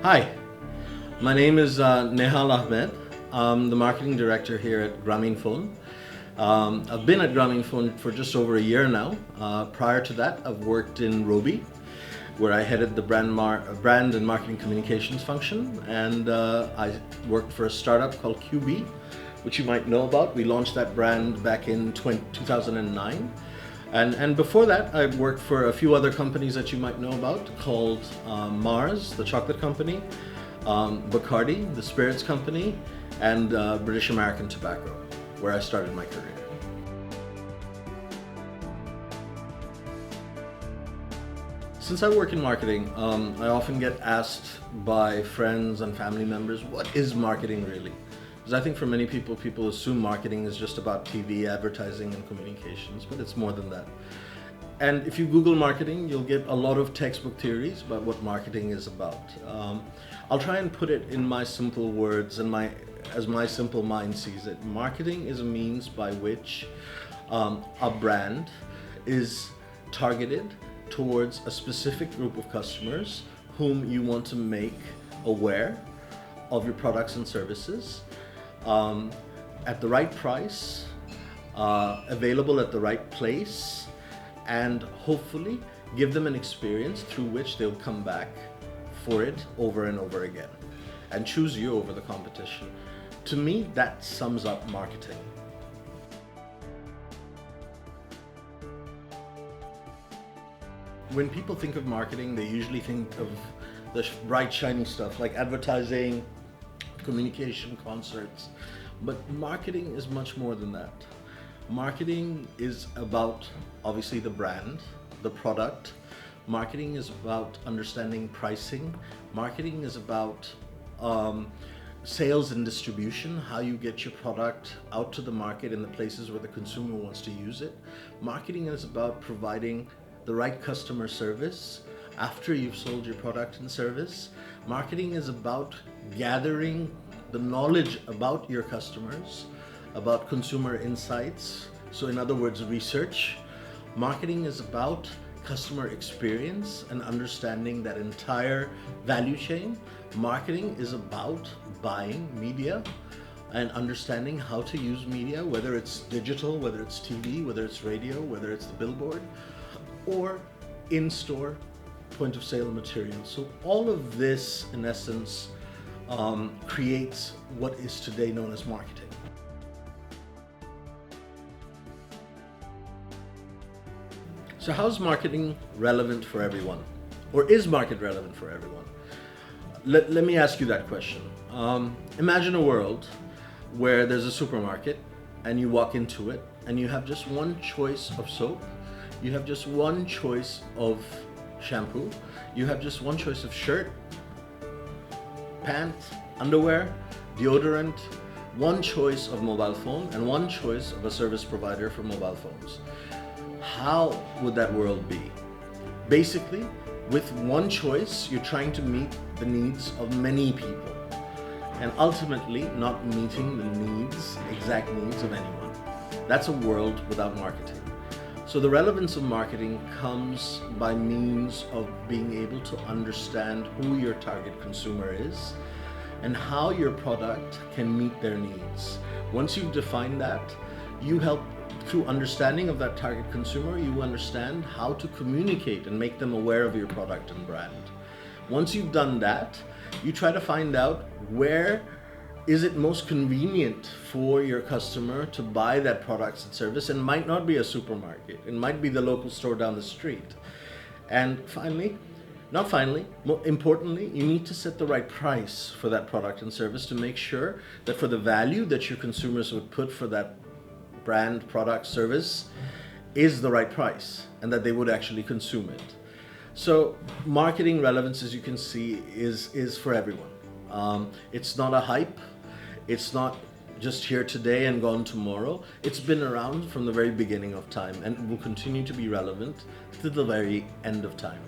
Hi, my name is Nehal Ahmed. I'm the marketing director here at Grameenphone. I've been at Grameenphone for just over a year now. Prior to that, I've worked in Robi, where I headed the brand and marketing communications function, and I worked for a startup called QB, which you might know about. We launched that brand back in 2009. And before that, I worked for a few other companies that you might know about, called Mars, the chocolate company, Bacardi, the spirits company, and British American Tobacco, where I started my career. Since I work in marketing, I often get asked by friends and family members, what is marketing really? Because I think for many people, people assume marketing is just about TV, advertising, and communications, but it's more than that. And if you Google marketing, you'll get a lot of textbook theories about what marketing is about. I'll try and put it in my simple words and as my simple mind sees it. Marketing is a means by which a brand is targeted towards a specific group of customers whom you want to make aware of your products and services at the right price, available at the right place, and hopefully give them an experience through which they'll come back for it over and over again and choose you over the competition. To me, that sums up marketing. When people think of marketing, they usually think of the bright, shiny stuff like advertising, communication, concerts. But marketing is much more than that. Marketing is about, obviously, the brand, the product. Marketing is about understanding pricing. Marketing is about sales and distribution, how you get your product out to the market in the places where the consumer wants to use it. Marketing is about providing the right customer service after you've sold your product and service. Marketing is about gathering the knowledge about your customers, about consumer insights. So in other words, research. Marketing is about customer experience and understanding that entire value chain. Marketing is about buying media and understanding how to use media, whether it's digital, whether it's TV, whether it's radio, whether it's the billboard, or in-store point of sale material. So all of this, in essence, creates what is today known as marketing. So how's marketing relevant for everyone? Or is market relevant for everyone? Let me ask you that question. Imagine a world where there's a supermarket and you walk into it and you have just one choice of soap, you have just one choice of shampoo, you have just one choice of shirt, pants, underwear, deodorant, one choice of mobile phone, and one choice of a service provider for mobile phones. How would that world be? Basically, with one choice, you're trying to meet the needs of many people, and ultimately not meeting the exact needs of anyone. That's a world without marketing. So the relevance of marketing comes by means of being able to understand who your target consumer is and how your product can meet their needs. Once you've defined that, you help, through understanding of that target consumer, you understand how to communicate and make them aware of your product and brand. Once you've done that, you try to find out where is it most convenient for your customer to buy that products and service, and might not be a supermarket, it might be the local store down the street. And more importantly, you need to set the right price for that product and service to make sure that for the value that your consumers would put for that brand, product, service is the right price and that they would actually consume it. So marketing relevance, as you can see, is for everyone. It's not a hype. It's not just here today and gone tomorrow. It's been around from the very beginning of time and will continue to be relevant to the very end of time.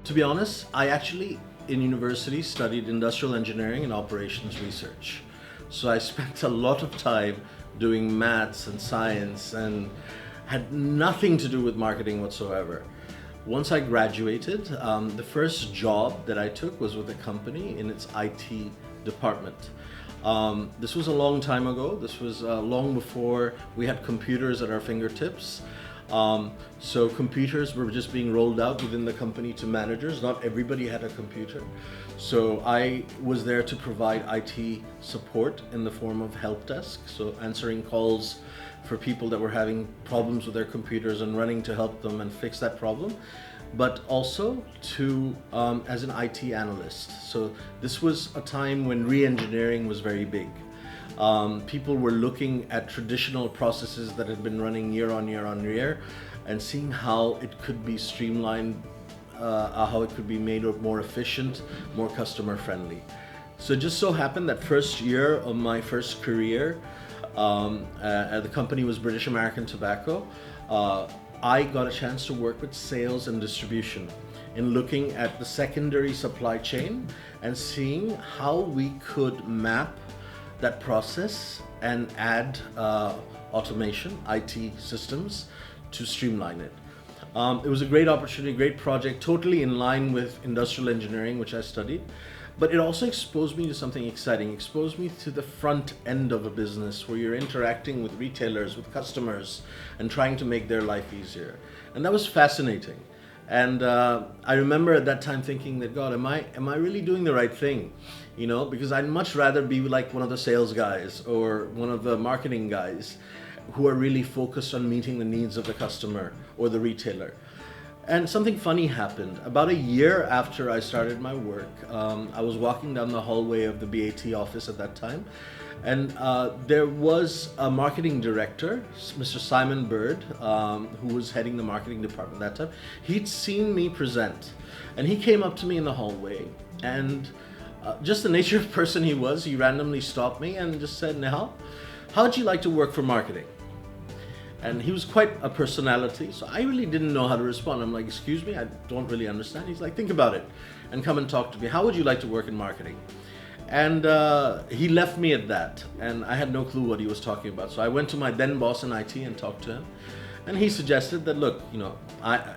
To be honest, I actually in university studied industrial engineering and operations research. So I spent a lot of time doing maths and science and had nothing to do with marketing whatsoever. once I graduated, the first job that I took was with a company in its IT department. This was a long time ago. This was long before we had computers at our fingertips. So computers were just being rolled out within the company to managers. Not everybody had a computer. So I was there to provide IT support in the form of help desk. So answering calls for people that were having problems with their computers and running to help them and fix that problem, but also to as an IT analyst. So this was a time when re-engineering was very big. People were looking at traditional processes that had been running year on year and seeing how it could be streamlined, how it could be made more efficient, more customer friendly. So it just so happened that first year of my first career, the company was British American Tobacco. I got a chance to work with sales and distribution in looking at the secondary supply chain and seeing how we could map that process and add automation, IT systems to streamline it. It was a great opportunity, great project, totally in line with industrial engineering, which I studied. But it also exposed me to something exciting, exposed me to the front end of a business where you're interacting with retailers, with customers, and trying to make their life easier. And that was fascinating. And I remember at that time thinking that, God, am I really doing the right thing? You know, because I'd much rather be like one of the sales guys or one of the marketing guys who are really focused on meeting the needs of the customer or the retailer. And something funny happened. About a year after I started my work, I was walking down the hallway of the BAT office at that time, and there was a marketing director, Mr. Simon Bird, who was heading the marketing department at that time. He'd seen me present, and he came up to me in the hallway, and just the nature of person he was, he randomly stopped me and just said, "Nehal, how'd you like to work for marketing?" And he was quite a personality, so I really didn't know how to respond. I'm like, "Excuse me, I don't really understand." He's like, "Think about it and come and talk to me. How would you like to work in marketing?" And he left me at that, and I had no clue what he was talking about. So I went to my then boss in IT and talked to him, and he suggested that, look, you know,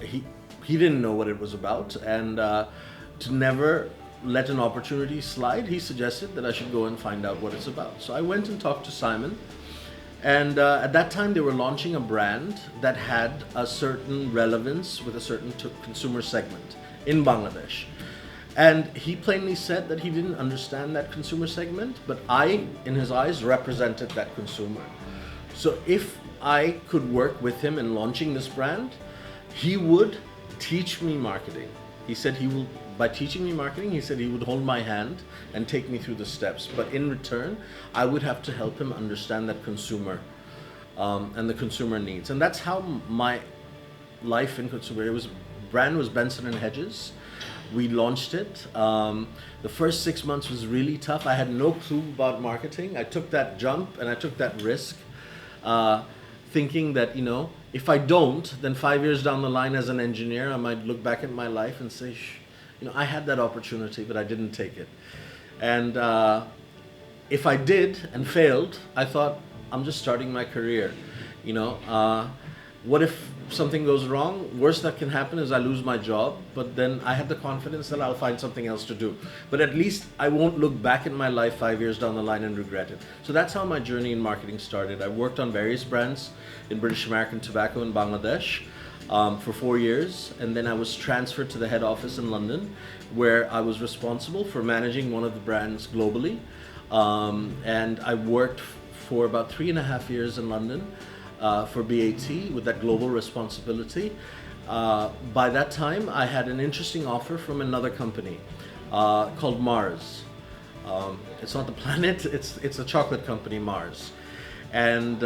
he didn't know what it was about, and to never let an opportunity slide, he suggested that I should go and find out what it's about. So I went and talked to Simon. And at that time, they were launching a brand that had a certain relevance with a certain consumer segment in Bangladesh. And he plainly said that he didn't understand that consumer segment, but I, in his eyes, represented that consumer. So if I could work with him in launching this brand, he would teach me marketing. He said by teaching me marketing, he said he would hold my hand and take me through the steps. But in return, I would have to help him understand that consumer and the consumer needs. And that's how my life in consumer, brand was Benson and Hedges. We launched it. The first 6 months was really tough. I had no clue about marketing. I took that jump and I took that risk, thinking that, you know, if I don't, then 5 years down the line as an engineer, I might look back at my life and say, you know, I had that opportunity, but I didn't take it. And if I did and failed, I thought, I'm just starting my career. You know, what if something goes wrong? Worst that can happen is I lose my job, but then I have the confidence that I'll find something else to do. But at least I won't look back in my life 5 years down the line and regret it. So that's how my journey in marketing started. I worked on various brands in British American Tobacco in Bangladesh for 4 years, and then I was transferred to the head office in London, where I was responsible for managing one of the brands globally. And I worked for about 3.5 years in London for BAT with that global responsibility. By that time, I had an interesting offer from another company called Mars. It's not the planet, it's a chocolate company, Mars. And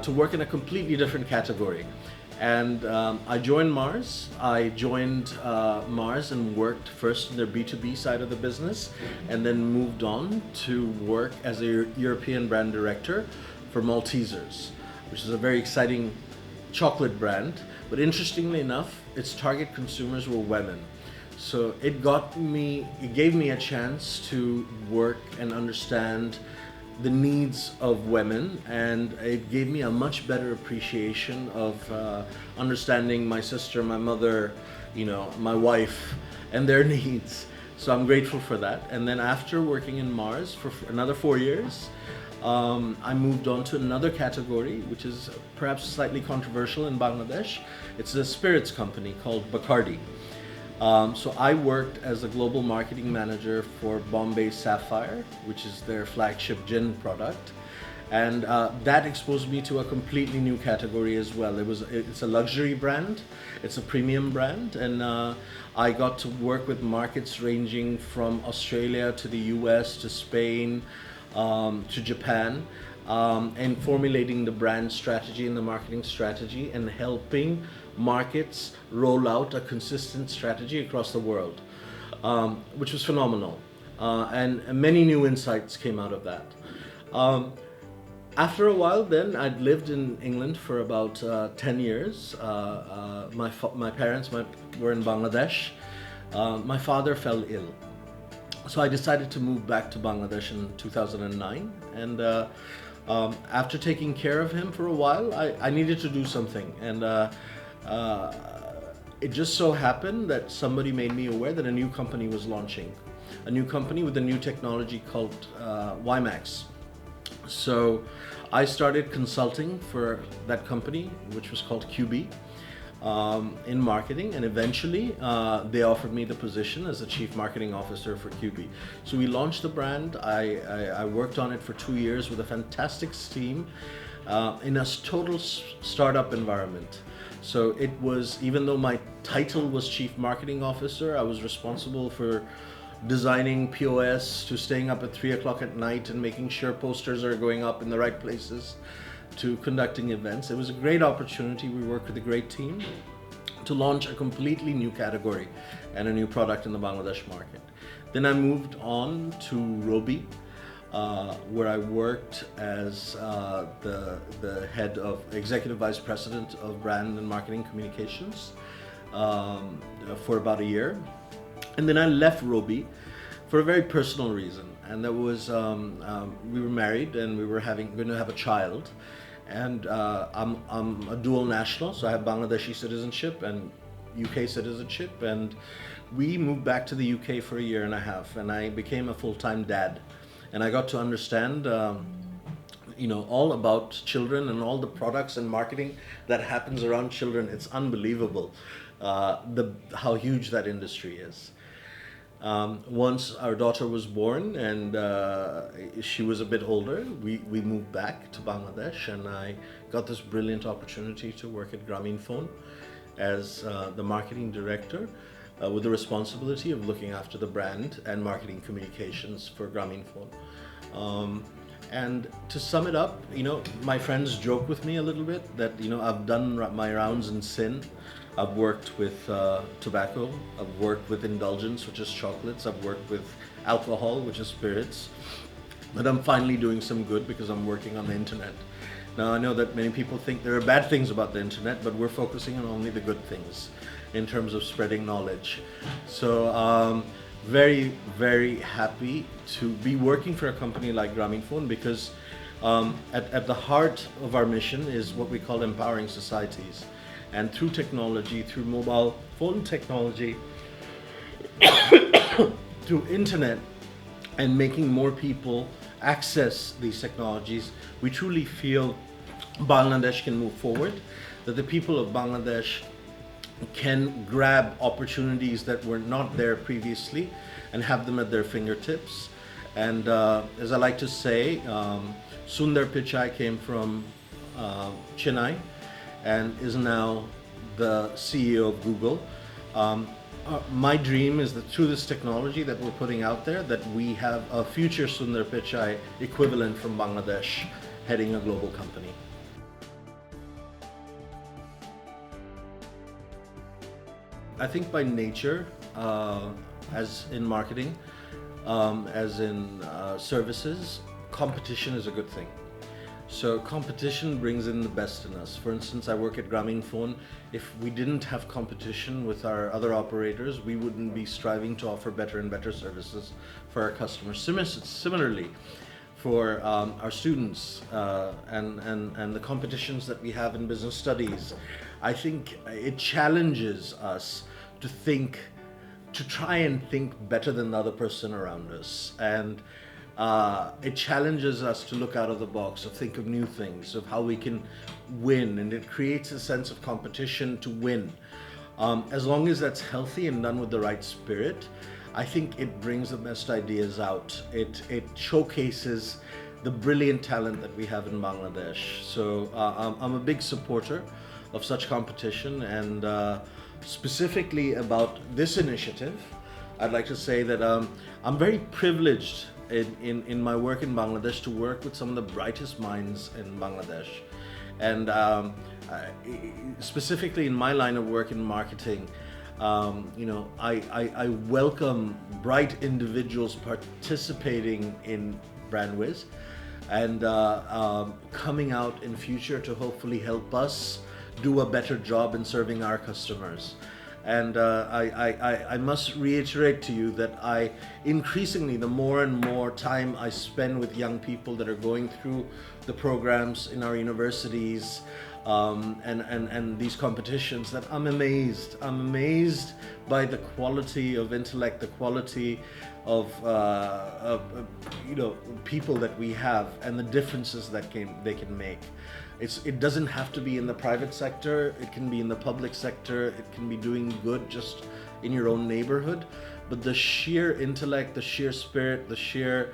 to work in a completely different category. And I joined Mars. I joined Mars and worked first in their B2B side of the business, and then moved on to work as a European brand director for Maltesers, which is a very exciting chocolate brand. But interestingly enough, its target consumers were women. So it gave me a chance to work and understand the needs of women, and it gave me a much better appreciation of understanding my sister, my mother, my wife, and their needs. So I'm grateful for that. And then after working in Mars for another 4 years, I moved on to another category, which is perhaps slightly controversial in Bangladesh. It's a spirits company called Bacardi. So I worked as a global marketing manager for Bombay Sapphire, which is their flagship gin product. And that exposed me to a completely new category as well. It's a luxury brand, it's a premium brand, and I got to work with markets ranging from Australia to the US to Spain to Japan, and formulating the brand strategy and the marketing strategy and helping markets roll out a consistent strategy across the world, which was phenomenal. And many new insights came out of that. After a while then, I'd lived in England for about 10 years. My parents were in Bangladesh. My father fell ill. So I decided to move back to Bangladesh in 2009. And after taking care of him for a while, I needed to do something. And it just so happened that somebody made me aware that a new company was launching. A new company with a new technology called WiMAX. So I started consulting for that company, which was called QB, in marketing, and eventually they offered me the position as the Chief Marketing Officer for QB. So we launched the brand. I worked on it for 2 years with a fantastic team in a total startup environment. So it was, even though my title was Chief Marketing Officer, I was responsible for designing POS, to staying up at 3 o'clock at night and making sure posters are going up in the right places, to conducting events. It was a great opportunity. We worked with a great team to launch a completely new category and a new product in the Bangladesh market. Then I moved on to Robi, where I worked as the head of Executive Vice President of Brand and Marketing Communications for about a year. And then I left Robi for a very personal reason, and that was we were married and we were going to have a child, and I'm a dual national, so I have Bangladeshi citizenship and UK citizenship, and we moved back to the UK for a year and a half, and I became a full-time dad, and I got to understand all about children and all the products and marketing that happens around children. It's unbelievable how huge that industry is. Once our daughter was born and she was a bit older, we moved back to Bangladesh, and I got this brilliant opportunity to work at Grameenphone as the marketing director with the responsibility of looking after the brand and marketing communications for Grameenphone. And to sum it up, my friends joke with me a little bit that, I've done my rounds in sin. I've worked with tobacco, I've worked with indulgence, which is chocolates, I've worked with alcohol, which is spirits, but I'm finally doing some good because I'm working on the internet. Now I know that many people think there are bad things about the internet, but we're focusing on only the good things in terms of spreading knowledge. So very, very happy to be working for a company like Grameenphone, because at the heart of our mission is what we call empowering societies. And through technology, through mobile phone technology, through internet, and making more people access these technologies, we truly feel Bangladesh can move forward, that the people of Bangladesh can grab opportunities that were not there previously and have them at their fingertips. And as I like to say, Sundar Pichai came from Chennai and is now the CEO of Google. My dream is that through this technology that we're putting out there, that we have a future Sundar Pichai equivalent from Bangladesh heading a global company. I think by nature, as in marketing, as in services, competition is a good thing. So competition brings in the best in us. For instance, I work at Grameenphone. If we didn't have competition with our other operators, we wouldn't be striving to offer better and better services for our customers. Similarly, for our students and the competitions that we have in business studies. I think it challenges us to think, to try and think better than the other person around us. And it challenges us to look out of the box, to think of new things, of how we can win, and it creates a sense of competition to win. As long as that's healthy and done with the right spirit, I think it brings the best ideas out. It showcases the brilliant talent that we have in Bangladesh. So I'm a big supporter of such competition, and specifically about this initiative, I'd like to say that I'm very privileged in my work in Bangladesh to work with some of the brightest minds in Bangladesh. And specifically in my line of work in marketing, I welcome bright individuals participating in Brandwitz and coming out in future to hopefully help us do a better job in serving our customers. And I must reiterate to you that increasingly, the more and more time I spend with young people that are going through the programs in our universities and these competitions, that I'm amazed. I'm amazed by the quality of intellect, the quality of people that we have, and the differences that they can make. It doesn't have to be in the private sector, it can be in the public sector, it can be doing good just in your own neighborhood. But the sheer intellect, the sheer spirit, the sheer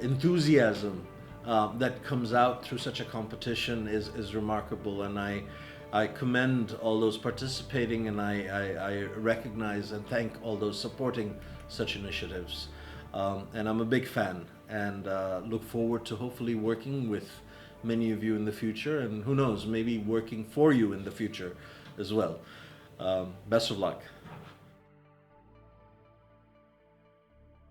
enthusiasm that comes out through such a competition is remarkable. And I commend all those participating, and I recognize and thank all those supporting such initiatives. And I'm a big fan, and look forward to hopefully working with many of you in the future, and who knows, maybe working for you in the future as well. Best of luck.